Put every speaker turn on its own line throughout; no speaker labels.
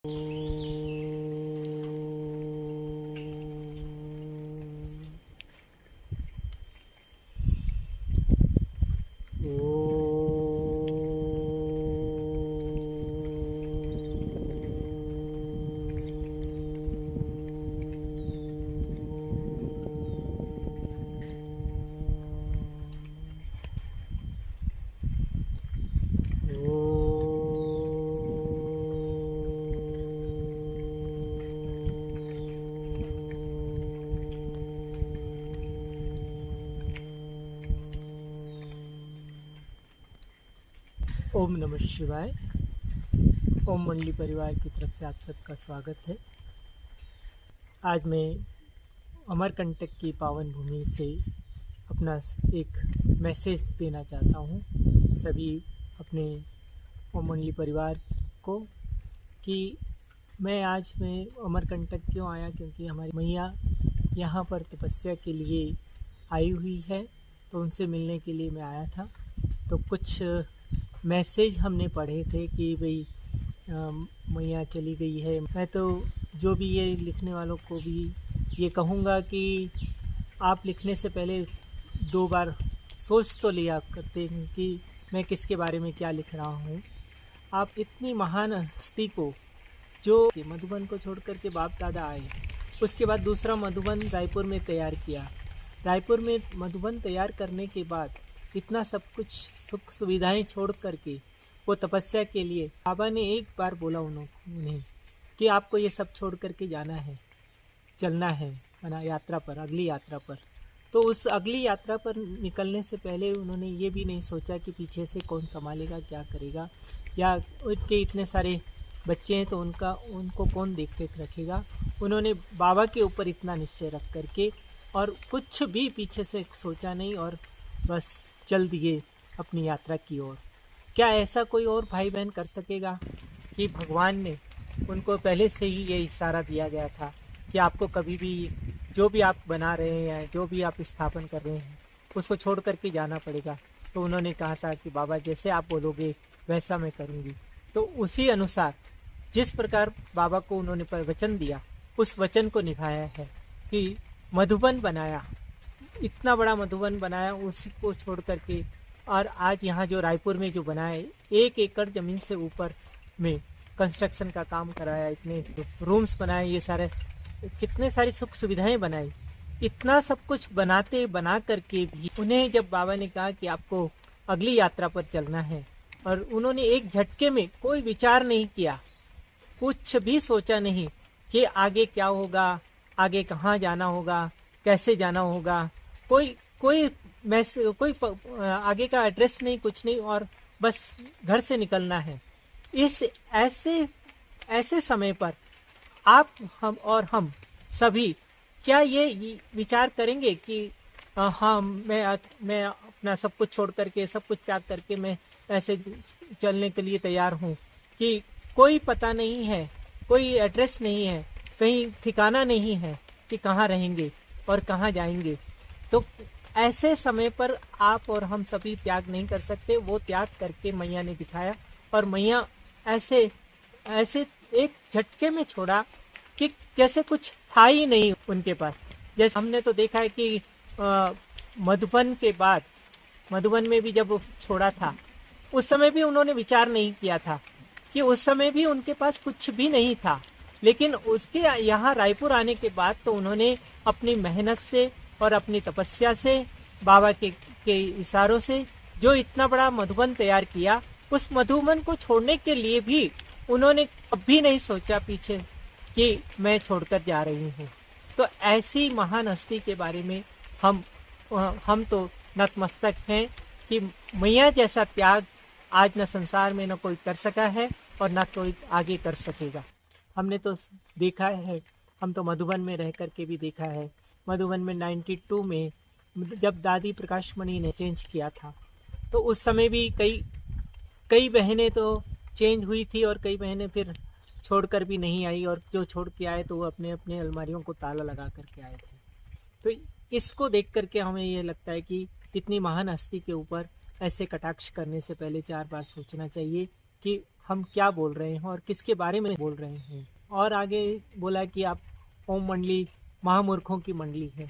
ओम नमः शिवाय। ओम मंडली परिवार की तरफ से आप सबका स्वागत है। आज मैं अमरकंटक की पावन भूमि से अपना एक मैसेज देना चाहता हूँ सभी अपने ओम मंडली परिवार को कि मैं अमरकंटक क्यों आया, क्योंकि हमारी मैया यहाँ पर तपस्या के लिए आई हुई है, तो उनसे मिलने के लिए मैं आया था। तो कुछ मैसेज हमने पढ़े थे कि भाई मैया चली गई है। मैं तो जो भी ये लिखने वालों को भी ये कहूँगा कि आप लिखने से पहले 2 बार सोच तो लिया करते हैं कि मैं किसके बारे में क्या लिख रहा हूँ। आप इतनी महान हस्ती को, जो मधुबन को छोड़ कर के बाप दादा आए, उसके बाद दूसरा मधुबन रायपुर में तैयार किया। रायपुर में मधुबन तैयार करने के बाद इतना सब कुछ सुख सुविधाएं छोड़ करके वो तपस्या के लिए बाबा ने एक बार बोला उन्हें कि आपको ये सब छोड़ करके जाना है, चलना है यात्रा पर, अगली यात्रा पर। तो उस अगली यात्रा पर निकलने से पहले उन्होंने ये भी नहीं सोचा कि पीछे से कौन संभालेगा, क्या करेगा, या उनके इतने सारे बच्चे हैं तो उनको कौन देख रेख रखेगा। उन्होंने बाबा के ऊपर इतना निश्चय रख करके और कुछ भी पीछे से सोचा नहीं और बस चल दिए अपनी यात्रा की ओर। क्या ऐसा कोई और भाई बहन कर सकेगा कि भगवान ने उनको पहले से ही ये इशारा दिया गया था कि आपको कभी भी जो भी आप बना रहे हैं, जो भी आप स्थापन कर रहे हैं, उसको छोड़ करके जाना पड़ेगा। तो उन्होंने कहा था कि बाबा जैसे आप बोलोगे वैसा मैं करूँगी। तो उसी अनुसार जिस प्रकार बाबा को उन्होंने वचन दिया, उस वचन को निभाया है कि मधुबन बनाया, इतना बड़ा मधुबन बनाया, उसी को छोड़ करके। और आज यहाँ जो रायपुर में जो बनाए 1 एकड़ ज़मीन से ऊपर में कंस्ट्रक्शन का काम कराया, इतने रूम्स बनाए, ये सारे कितने सारी सुख सुविधाएं बनाई। इतना सब कुछ बना करके भी उन्हें जब बाबा ने कहा कि आपको अगली यात्रा पर चलना है, और उन्होंने एक झटके में कोई विचार नहीं किया, कुछ भी सोचा नहीं कि आगे क्या होगा, आगे कहाँ जाना होगा, कैसे जाना होगा, कोई आगे का एड्रेस नहीं, कुछ नहीं, और बस घर से निकलना है। इस ऐसे समय पर हम सभी क्या ये विचार करेंगे कि हाँ मैं अपना सब कुछ छोड़ करके, सब कुछ त्याग करके मैं ऐसे चलने के लिए तैयार हूँ कि कोई पता नहीं है, कोई एड्रेस नहीं है, कहीं ठिकाना नहीं है कि कहाँ रहेंगे और कहाँ जाएंगे। तो ऐसे समय पर आप और हम सभी त्याग नहीं कर सकते। वो त्याग करके मैया ने दिखाया, और मैया ऐसे एक झटके में छोड़ा कि जैसे कुछ था ही नहीं उनके पास। जैसे हमने तो देखा है कि मधुबन के बाद, मधुबन में भी जब छोड़ा था, उस समय भी उन्होंने विचार नहीं किया था कि उस समय भी उनके पास कुछ भी नहीं था। लेकिन उसके यहाँ रायपुर आने के बाद तो उन्होंने अपनी मेहनत से और अपनी तपस्या से, बाबा के इशारों से जो इतना बड़ा मधुबन तैयार किया, उस मधुबन को छोड़ने के लिए भी उन्होंने कभी नहीं सोचा पीछे कि मैं छोड़कर जा रही हूँ। तो ऐसी महान हस्ती के बारे में हम तो नतमस्तक हैं कि मैया जैसा त्याग आज न संसार में न कोई कर सका है और न कोई आगे कर सकेगा। हमने तो देखा है, हम तो मधुबन में रह कर के भी देखा है। मधुबन में 92 में जब दादी प्रकाश मणि ने चेंज किया था, तो उस समय भी कई बहनें तो चेंज हुई थी और कई बहनें फिर छोड़कर भी नहीं आई, और जो छोड़ के आए तो वो अपने अपने अलमारियों को ताला लगा करके आए थे। तो इसको देख करके हमें ये लगता है कि इतनी महान हस्ती के ऊपर ऐसे कटाक्ष करने से पहले 4 बार सोचना चाहिए कि हम क्या बोल रहे हैं और किसके बारे में बोल रहे हैं। और आगे बोला कि आप ओम मंडली महामूर्खों की मंडली है,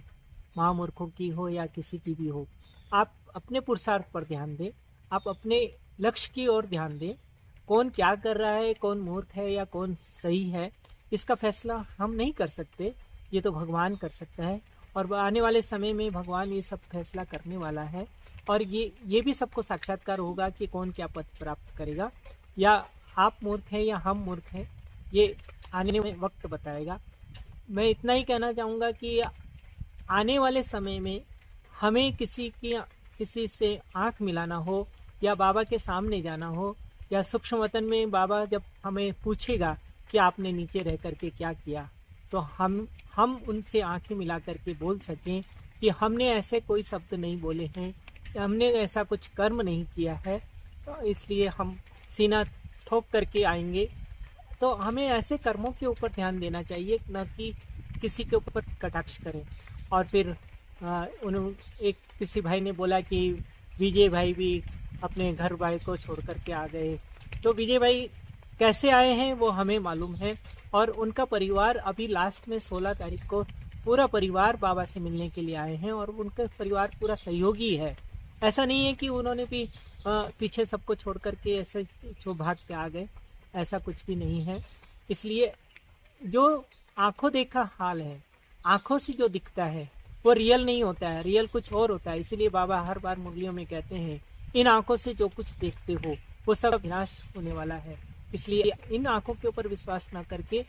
महामूर्खों की हो या किसी की भी हो, आप अपने पुरुषार्थ पर ध्यान दें, आप अपने लक्ष्य की ओर ध्यान दें। कौन क्या कर रहा है, कौन मूर्ख है या कौन सही है, इसका फैसला हम नहीं कर सकते, ये तो भगवान कर सकता है। और आने वाले समय में भगवान ये सब फैसला करने वाला है और ये भी सबको साक्षात्कार होगा कि कौन क्या पद प्राप्त करेगा, या आप मूर्ख हैं या हम मूर्ख हैं, ये आने में वक्त बताएगा। मैं इतना ही कहना चाहूँगा कि आने वाले समय में हमें किसी से आँख मिलाना हो या बाबा के सामने जाना हो या सूक्ष्म वतन में बाबा जब हमें पूछेगा कि आपने नीचे रह करके क्या किया, तो हम उनसे आंखें मिला करके बोल सकें कि हमने ऐसे कोई शब्द नहीं बोले हैं, हमने ऐसा कुछ कर्म नहीं किया है, तो इसलिए हम सीना ठोक करके आएंगे। तो हमें ऐसे कर्मों के ऊपर ध्यान देना चाहिए, न कि किसी के ऊपर कटाक्ष करें। और फिर किसी भाई ने बोला कि विजय भाई भी अपने घर भाई को छोड़ करके आ गए। तो विजय भाई कैसे आए हैं वो हमें मालूम है, और उनका परिवार अभी लास्ट में 16 तारीख को पूरा परिवार बाबा से मिलने के लिए आए हैं और उनका परिवार पूरा सहयोगी है। ऐसा नहीं है कि उन्होंने भी पीछे सबको छोड़ करके ऐसे भाग के आ गए, ऐसा कुछ भी नहीं है। इसलिए जो आंखों देखा हाल है, आंखों से जो दिखता है वो रियल नहीं होता है, रियल कुछ और होता है। इसीलिए बाबा हर बार मुरलियों में कहते हैं, इन आंखों से जो कुछ देखते हो वो सब विनाश होने वाला है। इसलिए इन आंखों के ऊपर विश्वास ना करके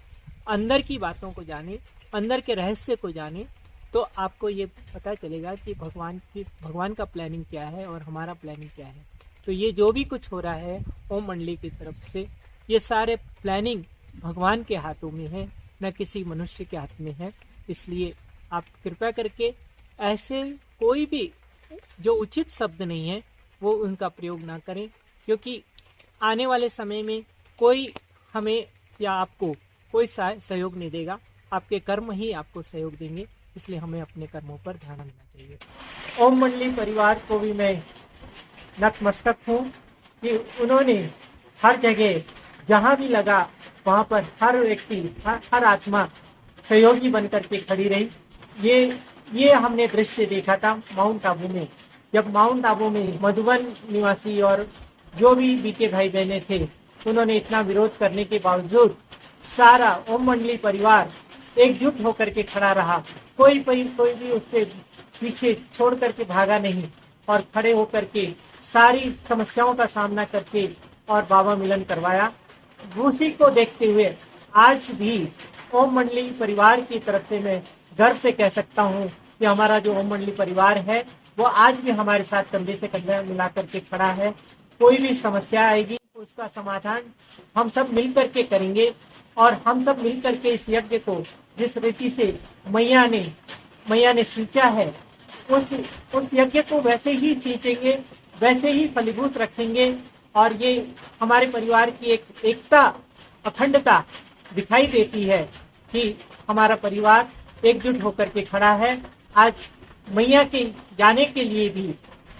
अंदर की बातों को जाने, अंदर के रहस्य को जाने, तो आपको ये पता चलेगा कि भगवान का प्लानिंग क्या है और हमारा प्लानिंग क्या है। तो ये जो भी कुछ हो रहा है ओम मंडली की तरफ से, ये सारे प्लानिंग भगवान के हाथों में है, न किसी मनुष्य के हाथ में है। इसलिए आप कृपया करके ऐसे कोई भी जो उचित शब्द नहीं है वो उनका प्रयोग ना करें, क्योंकि आने वाले समय में कोई हमें या आपको कोई सहयोग नहीं देगा, आपके कर्म ही आपको सहयोग देंगे। इसलिए हमें अपने कर्मों पर ध्यान देना चाहिए। ओम मंडली परिवार को भी मैं नतमस्तक हूँ कि उन्होंने हर जगह जहाँ भी लगा वहाँ पर हर व्यक्ति, हर आत्मा सहयोगी बनकर के खड़ी रही। ये हमने दृश्य देखा था माउंट आबू में, जब माउंट आबू में मधुबन निवासी और जो भी बीके भाई बहने थे, उन्होंने इतना विरोध करने के बावजूद सारा ओम मंडली परिवार एकजुट होकर के खड़ा रहा। कोई भी उससे पीछे छोड़ करके भागा नहीं और खड़े होकर के सारी समस्याओं का सामना करके और बाबा मिलन करवाया। उसी को देखते हुए आज भी ओम मंडली परिवार की तरफ से मैं गर्व से कह सकता हूँ कि हमारा जो ओम मंडली परिवार है वो आज भी हमारे साथ कंधे से कंधा मिला करके खड़ा है। कोई भी समस्या आएगी उसका समाधान हम सब मिल करके करेंगे, और हम सब मिल करके इस यज्ञ को जिस रीति से मैया ने सींचा है उस यज्ञ को वैसे ही सींचेंगे, वैसे ही फलीभूत रखेंगे। और ये हमारे परिवार की एक एकता, अखंडता दिखाई देती है कि हमारा परिवार एकजुट होकर के खड़ा है। आज मैया के जाने के लिए भी,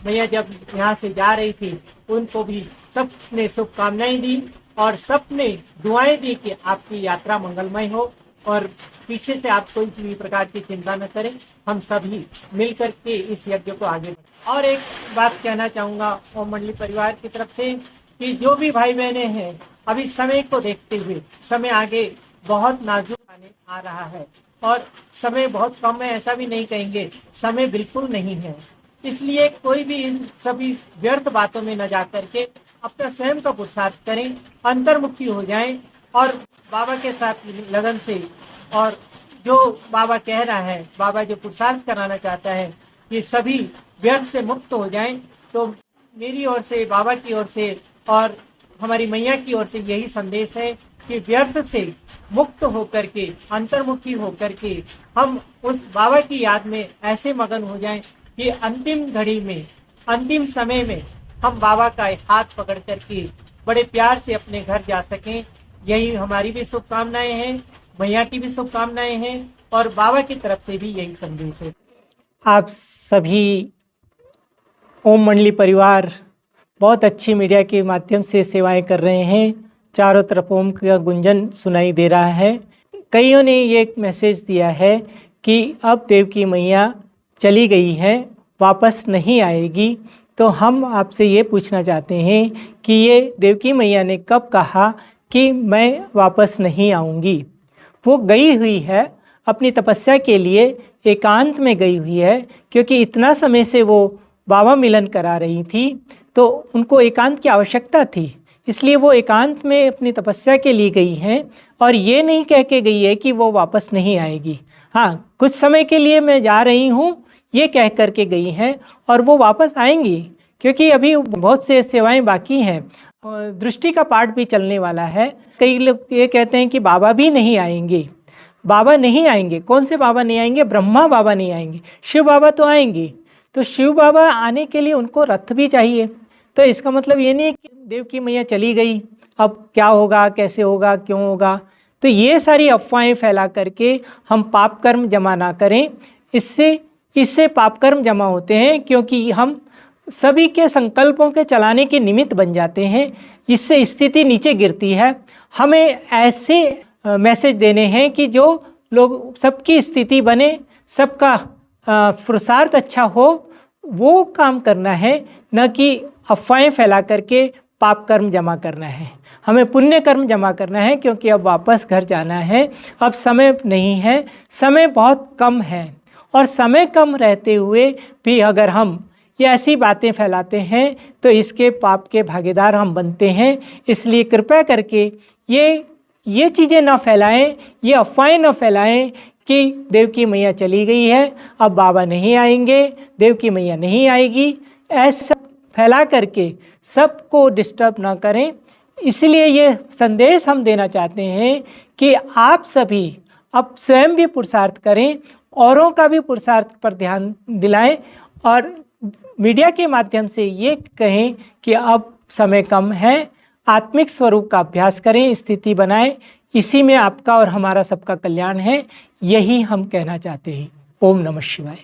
मैया जब यहाँ से जा रही थी उनको भी सबने शुभकामनाएं दी और सबने दुआएं दी कि आपकी यात्रा मंगलमय हो और पीछे से आप कोई भी प्रकार की चिंता न करें, हम सभी मिलकर के इस यज्ञ को आगे बढ़ाएं। और एक बात कहना चाहूँगा ओम मंडली परिवार की तरफ से कि जो भी भाई बहने हैं, अभी समय को देखते हुए, समय आगे बहुत नाजुक आ रहा है और समय बहुत कम है, ऐसा भी नहीं कहेंगे, समय बिल्कुल नहीं है। इसलिए कोई भी इन सभी व्यर्थ बातों में न जा करके अपना स्वयं का पुरुषार्थ करें, अंतर्मुखी हो जाएं और बाबा के साथ लगन से, और जो बाबा कह रहा है, बाबा जो पुरुषार्थ कराना चाहता है कि सभी व्यर्थ से मुक्त हो जाएं, तो मेरी ओर से, बाबा की ओर से और हमारी मैया की ओर से यही संदेश है कि व्यर्थ से मुक्त होकर के, अंतर्मुखी होकर के हम उस बाबा की याद में ऐसे मगन हो जाएं कि अंतिम घड़ी में, अंतिम समय में हम बाबा का हाथ पकड़ करके बड़े प्यार से अपने घर जा सकें। यही हमारी भी शुभकामनाएं हैं, मैया की भी शुभकामनाएं हैं और बाबा की तरफ से भी यही संदेश है। आप सभी ओम मंडली परिवार बहुत अच्छी मीडिया के माध्यम से सेवाएं कर रहे हैं। चारों तरफ ओम का गुंजन सुनाई दे रहा है। कईयों ने ये एक मैसेज दिया है कि अब देवकी मैया चली गई है, वापस नहीं आएगी। तो हम आपसे ये पूछना चाहते हैं कि ये देवकी मैया ने कब कहा कि मैं वापस नहीं आऊँगी? वो गई हुई है अपनी तपस्या के लिए, एकांत में गई हुई है, क्योंकि इतना समय से वो बाबा मिलन करा रही थी तो उनको एकांत की आवश्यकता थी, इसलिए वो एकांत में अपनी तपस्या के लिए गई हैं और ये नहीं कह के गई है कि वो वापस नहीं आएगी। हाँ, कुछ समय के लिए मैं जा रही हूँ ये कह कर के गई हैं और वो वापस आएंगी, क्योंकि अभी बहुत से सेवाएं बाकी हैं और दृष्टि का पाठ भी चलने वाला है। कई लोग ये कहते हैं कि बाबा भी नहीं आएंगे। बाबा नहीं आएंगे। कौन से बाबा नहीं आएंगे? ब्रह्मा बाबा नहीं आएंगे, शिव बाबा तो आएंगे। तो शिव बाबा आने के लिए उनको रथ भी चाहिए। तो इसका मतलब ये नहीं है कि देवकी मैया चली गई, अब क्या होगा, कैसे होगा, क्यों होगा। तो ये सारी अफवाहें फैला करके हम पाप कर्म जमा ना करें। इससे पाप कर्म जमा होते हैं, क्योंकि हम सभी के संकल्पों के चलाने के निमित्त बन जाते हैं। इससे स्थिति नीचे गिरती है। हमें ऐसे मैसेज देने हैं कि जो लोग सबकी स्थिति बने, सबका पुरुषार्थ अच्छा हो, वो काम करना है, न कि अफवाहें फैला करके पाप कर्म जमा करना है। हमें पुण्य कर्म जमा करना है, क्योंकि अब वापस घर जाना है। अब समय नहीं है, समय बहुत कम है, और समय कम रहते हुए भी अगर हम ये ऐसी बातें फैलाते हैं तो इसके पाप के भागीदार हम बनते हैं। इसलिए कृपया करके ये चीज़ें ना फैलाएं, ये अफवाहें ना फैलाएं कि देवकी मैया चली गई है, अब बाबा नहीं आएंगे, देवकी मैया नहीं आएगी। ऐसा फैला करके सबको डिस्टर्ब ना करें। इसलिए ये संदेश हम देना चाहते हैं कि आप सभी अब स्वयं भी पुरुषार्थ करें, औरों का भी पुरुषार्थ पर ध्यान दिलाएं, और मीडिया के माध्यम से ये कहें कि अब समय कम है, आत्मिक स्वरूप का अभ्यास करें, स्थिति बनाएं। इसी में आपका और हमारा सबका कल्याण है, यही हम कहना चाहते हैं। ओम नमः शिवाय।